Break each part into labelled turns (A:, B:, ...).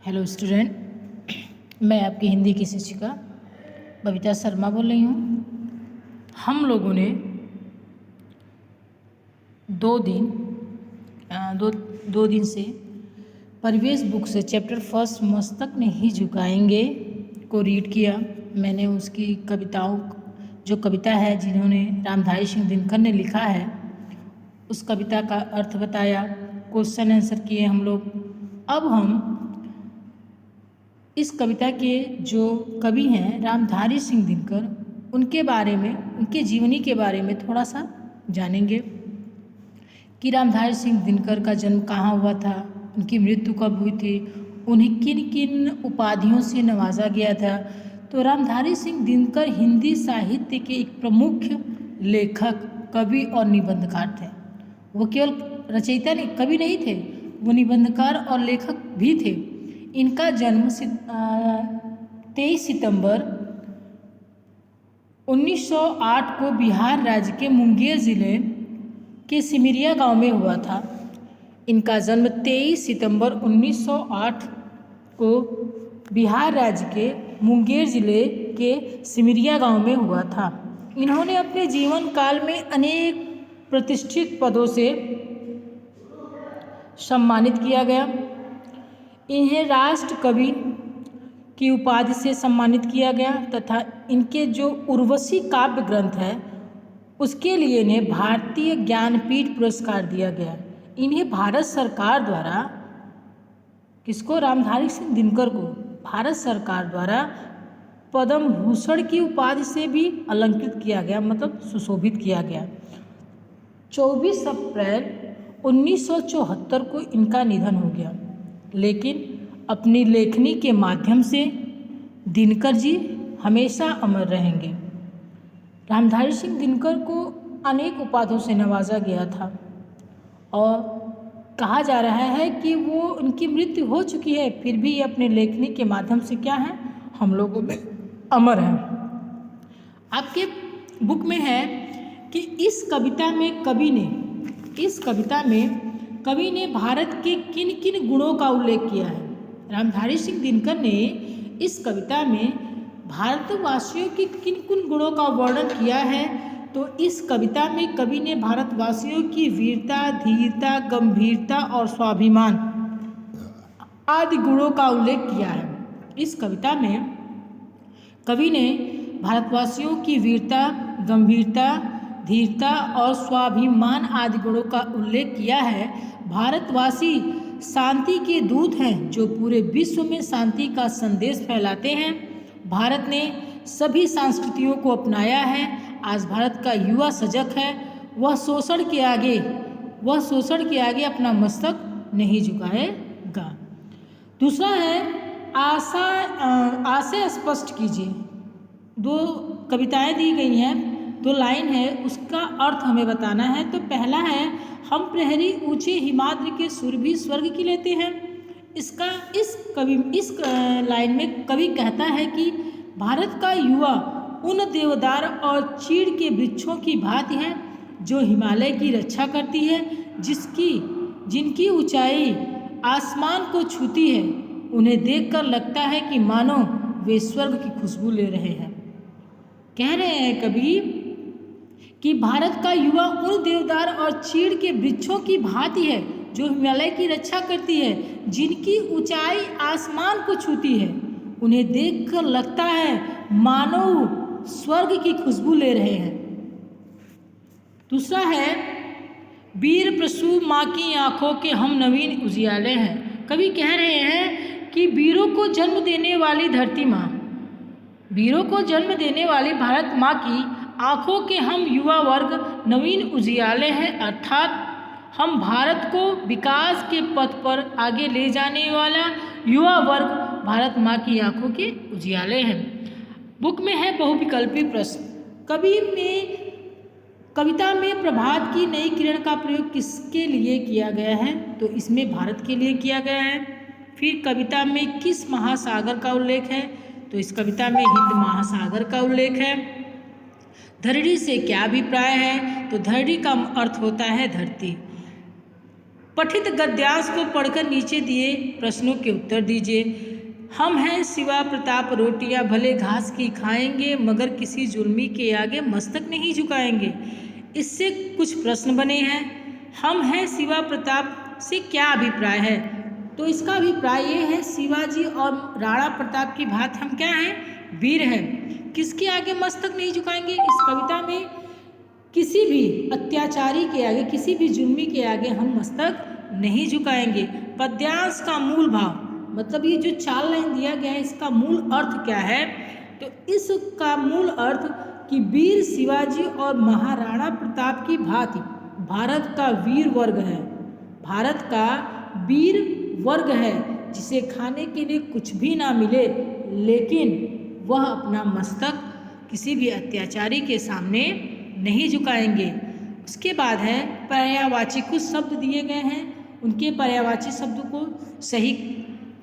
A: Hello student, मैं आपकी हिंदी की शिक्षिका बबीता शर्मा बोल रही हूँ। हम लोगों ने दो दिन से परिवेश बुक से चैप्टर फर्स्ट मस्तक नहीं झुकाएंगे को रीड किया। मैंने उसकी कविताओं जो कविता है जिन्होंने रामधारी सिंह दिनकर ने लिखा है उस कविता का अर्थ बताया, क्वेश्चन आंसर किए हम लोग। अब हम इस कविता के जो कवि हैं रामधारी सिंह दिनकर, उनके बारे में, उनके जीवनी के बारे में थोड़ा सा जानेंगे कि रामधारी सिंह दिनकर का जन्म कहाँ हुआ था, उनकी मृत्यु कब हुई थी, उन्हें किन किन उपाधियों से नवाजा गया था। तो रामधारी सिंह दिनकर हिंदी साहित्य के एक प्रमुख लेखक, कवि और निबंधकार थे। वो केवल रचयिता नहीं, कवि नहीं थे, वो निबंधकार और लेखक भी थे। इनका जन्म 23 सितंबर 1908 को बिहार राज्य के मुंगेर जिले के सिमरिया गांव में हुआ था। इनका जन्म 23 सितंबर 1908 को बिहार राज्य के मुंगेर जिले के सिमरिया गांव में हुआ था। इन्होंने अपने जीवन काल में अनेक प्रतिष्ठित पदों से सम्मानित किया गया। इन्हें राष्ट्र कवि की उपाधि से सम्मानित किया गया तथा इनके जो उर्वशी काव्य ग्रंथ है उसके लिए इन्हें भारतीय ज्ञानपीठ पुरस्कार दिया गया। इन्हें भारत सरकार द्वारा, किसको, रामधारी सिंह दिनकर को भारत सरकार द्वारा पद्म भूषण की उपाधि से भी अलंकृत किया गया, मतलब सुशोभित किया गया। 24 अप्रैल 1974 को इनका निधन हो गया, लेकिन अपनी लेखनी के माध्यम से दिनकर जी हमेशा अमर रहेंगे। रामधारी सिंह दिनकर को अनेक उपाधियों से नवाजा गया था और कहा जा रहा है कि वो उनकी मृत्यु हो चुकी है, फिर भी अपने लेखनी के माध्यम से क्या है, हम लोगों में अमर है। आपके बुक में है कि इस कविता में कवि ने भारत के किन किन गुणों का उल्लेख किया है। रामधारी सिंह दिनकर ने इस कविता में भारतवासियों के किन किन गुणों का वर्णन किया है। तो इस कविता में कवि ने भारतवासियों की वीरता, धीरता, गंभीरता और स्वाभिमान आदि गुणों का उल्लेख किया है। इस कविता में कवि ने भारतवासियों की वीरता, गंभीरता, धीरता और स्वाभिमान आदि गुणों का उल्लेख किया है। भारतवासी शांति के दूत हैं जो पूरे विश्व में शांति का संदेश फैलाते हैं। भारत ने सभी संस्कृतियों को अपनाया है। आज भारत का युवा सजग है, वह शोषण के आगे अपना मस्तक नहीं झुकाएगा। दूसरा है आशय स्पष्ट कीजिए। दो कविताएं दी गई हैं, 2 लाइन है, उसका अर्थ हमें बताना है। तो पहला है, हम प्रहरी ऊंचे हिमाद्रि के सुर भी स्वर्ग की लेते हैं। इस लाइन में कवि कहता है कि भारत का युवा उन देवदार और चीड़ के वृक्षों की भांति है जो हिमालय की रक्षा करती है, जिनकी ऊंचाई आसमान को छूती है। उन्हें देखकर लगता है कि मानो वे स्वर्ग की खुशबू ले रहे हैं। कह रहे हैं कवि कि भारत का युवा उन देवदार और चीड़ के वृक्षों की भांति है जो हिमालय की रक्षा करती है, जिनकी ऊंचाई आसमान को छूती है। उन्हें देखकर लगता है मानो स्वर्ग की खुशबू ले रहे हैं। दूसरा है, वीर प्रसूव माँ की आंखों के हम नवीन उजियाले हैं। कवि कह रहे हैं कि वीरों को जन्म देने वाली धरती माँ, वीरों को जन्म देने वाली भारत माँ की आंखों के हम युवा वर्ग नवीन उजियाले हैं, अर्थात हम भारत को विकास के पथ पर आगे ले जाने वाला युवा वर्ग भारत माँ की आंखों के उजियाले हैं। बुक में है बहुविकल्पी प्रश्न। कविता में प्रभात की नई किरण का प्रयोग किसके लिए किया गया है? तो इसमें भारत के लिए किया गया है। फिर कविता में किस महासागर का उल्लेख है? तो इस कविता में हिंद महासागर का उल्लेख है। धरणी से क्या अभिप्राय है? तो धरणी का अर्थ होता है धरती। पठित गद्यांश को पढ़कर नीचे दिए प्रश्नों के उत्तर दीजिए। हम हैं शिवा प्रताप, रोटियां भले घास की खाएंगे, मगर किसी जुल्मी के आगे मस्तक नहीं झुकाएंगे। इससे कुछ प्रश्न बने हैं। हम हैं शिवा प्रताप से क्या अभिप्राय है? तो इसका अभिप्राय ये है, शिवाजी और राणा प्रताप की भांति हम क्या हैं? वीर हैं। किसके आगे मस्तक नहीं झुकाएंगे? इस कविता में किसी भी अत्याचारी के आगे, किसी भी जुल्मी के आगे हम मस्तक नहीं झुकाएंगे। पद्यांश का मूल भाव, मतलब ये जो 4 लाइन दिया गया है, इसका मूल अर्थ क्या है? तो इसका मूल अर्थ कि वीर शिवाजी और महाराणा प्रताप की भांति भारत का वीर वर्ग है, भारत का वीर वर्ग है, जिसे खाने के लिए कुछ भी ना मिले, लेकिन वह अपना मस्तक किसी भी अत्याचारी के सामने नहीं झुकाएंगे। उसके बाद है पर्यायवाची, कुछ शब्द दिए गए हैं, उनके पर्यायवाची शब्द को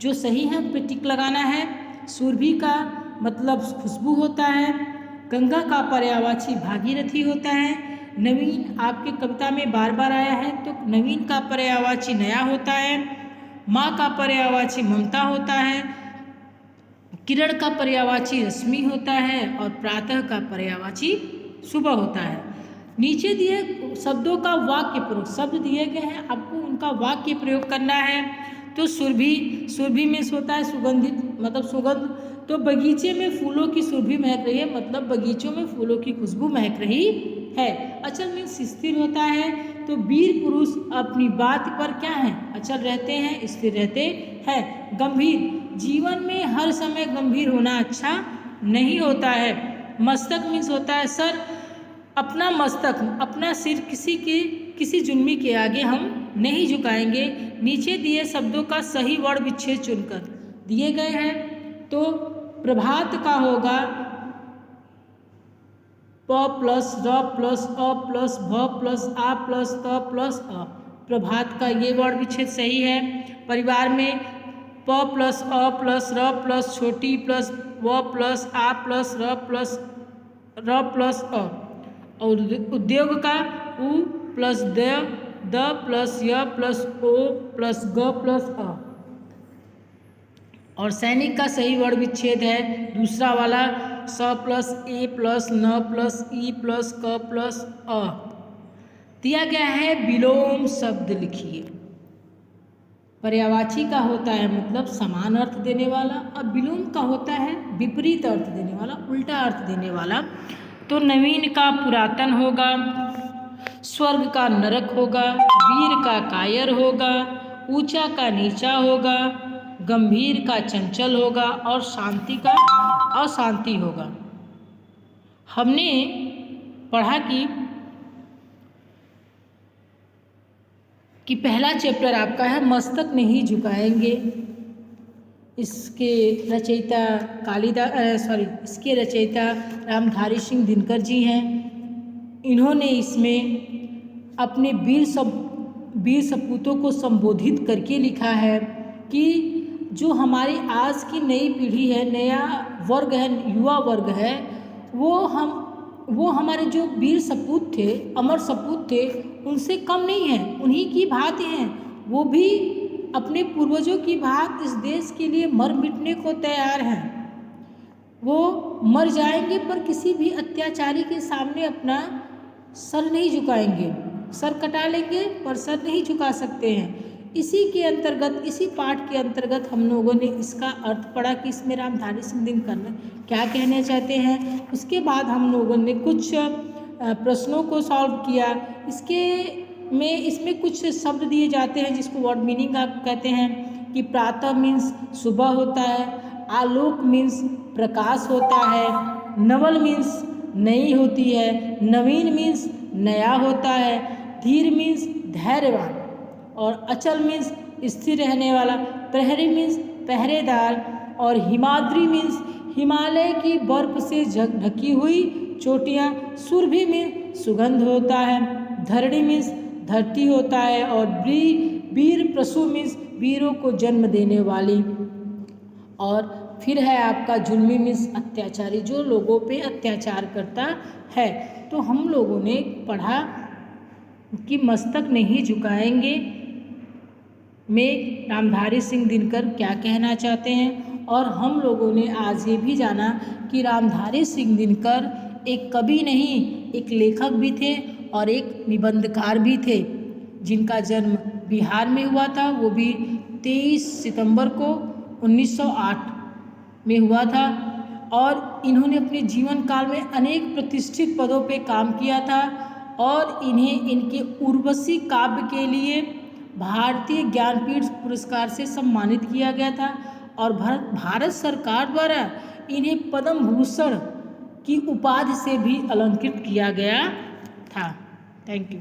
A: जो सही है उन पर टिक लगाना है। सुरभि का मतलब खुशबू होता है। गंगा का पर्यायवाची भागीरथी होता है। नवीन आपके कविता में बार बार आया है, तो नवीन का पर्यायवाची नया होता है। माँ का पर्यायवाची ममता होता है। किरण का पर्यायवाची रश्मि होता है और प्रातः का पर्यायवाची सुबह होता है। नीचे दिए शब्दों का वाक्य प्रयोग, शब्द दिए गए हैं, आपको उनका वाक्य प्रयोग करना है। तो सुरभि में होता है सुगंधित, मतलब सुगंध। तो बगीचे में फूलों की सुरभि महक रही है, मतलब बगीचों में फूलों की खुशबू महक रही है। अचल में स्थिर होता है। तो वीर पुरुष अपनी बात पर क्या है? अचल रहते हैं, स्थिर रहते हैं। गंभीर, जीवन में हर समय गंभीर होना अच्छा नहीं होता है। मस्तक मीन्स होता है सर, अपना मस्तक, अपना सिर किसी जुल्मी के आगे हम नहीं झुकाएंगे। नीचे दिए शब्दों का सही वर्ण विच्छेद चुनकर दिए गए हैं। तो प्रभात का होगा प प्लस र प्लस अ प्लस भ प्लस आ प्लस त प्लस अ, प्रभात का ये वर्ण विच्छेद सही है। परिवार में प प्लस अ प्लस र प्लस छोटी प्लस व प्लस आ प्लस र प्लस अ, और उद्योग का उ प्लस द प्लस य प्लस ओ प्लस ग प्लस अ, और सैनिक का सही वर्ण विच्छेद है दूसरा वाला, स प्लस ए प्लस न प्लस ई प्लस क प्लस अ। दिया गया है विलोम शब्द लिखिए। पर्यायवाची का होता है मतलब समान अर्थ देने वाला, और विलोम का होता है विपरीत अर्थ देने वाला, उल्टा अर्थ देने वाला। तो नवीन का पुरातन होगा, स्वर्ग का नरक होगा, वीर का कायर होगा, ऊंचा का नीचा होगा, गंभीर का चंचल होगा, और शांति का अशांति होगा। हमने पढ़ा कि पहला चैप्टर आपका है मस्तक नहीं झुकाएंगे। इसके रचयिता रामधारी सिंह दिनकर जी हैं। इन्होंने इसमें अपने वीर सपूतों को संबोधित करके लिखा है कि जो हमारी आज की नई पीढ़ी है, नया वर्ग है, युवा वर्ग है, वो हमारे जो वीर सपूत थे, अमर सपूत थे, उनसे कम नहीं है, उन्हीं की भांति हैं। वो भी अपने पूर्वजों की भांति इस देश के लिए मर मिटने को तैयार हैं। वो मर जाएंगे पर किसी भी अत्याचारी के सामने अपना सर नहीं झुकाएंगे। सर कटा लेंगे पर सर नहीं झुका सकते हैं। इसी के अंतर्गत, इसी पाठ के अंतर्गत हम लोगों ने इसका अर्थ पढ़ा कि इसमें रामधारी सिंह दिनकर क्या कहना चाहते हैं। उसके बाद हम लोगों ने कुछ प्रश्नों को सॉल्व किया। इसमें कुछ शब्द दिए जाते हैं जिसको वर्ड मीनिंग आप कहते हैं कि प्रातः मीन्स सुबह होता है, आलोक मीन्स प्रकाश होता है, नवल मीन्स नई होती है, नवीन मीन्स नया होता है, धीर मीन्स धैर्यवान, और अचल मीन्स स्थिर रहने वाला, प्रहरी मीन्स पहरेदार, और हिमाद्री मीन्स हिमालय की बर्फ से ढकी हुई चोटियाँ, सुरभि मीन्स सुगंध होता है, धरणी मीन्स धरती होता है, और वीर प्रसू मीन्स वीरों को जन्म देने वाली, और फिर है आपका जुल्मी मीन्स अत्याचारी, जो लोगों पे अत्याचार करता है। तो हम लोगों ने पढ़ा कि मस्तक नहीं झुकाएंगे, में रामधारी सिंह दिनकर क्या कहना चाहते हैं। और हम लोगों ने आज ये भी जाना कि रामधारी सिंह दिनकर एक कवि नहीं, एक लेखक भी थे और एक निबंधकार भी थे, जिनका जन्म बिहार में हुआ था, वो भी 23 सितंबर को 1908 में हुआ था। और इन्होंने अपने जीवन काल में अनेक प्रतिष्ठित पदों पे काम किया था और इन्हें इनके उर्वशी काव्य के लिए भारतीय ज्ञानपीठ पुरस्कार से सम्मानित किया गया था और भारत सरकार द्वारा इन्हें पद्म भूषण की उपाधि से भी अलंकृत किया गया था। Thank you.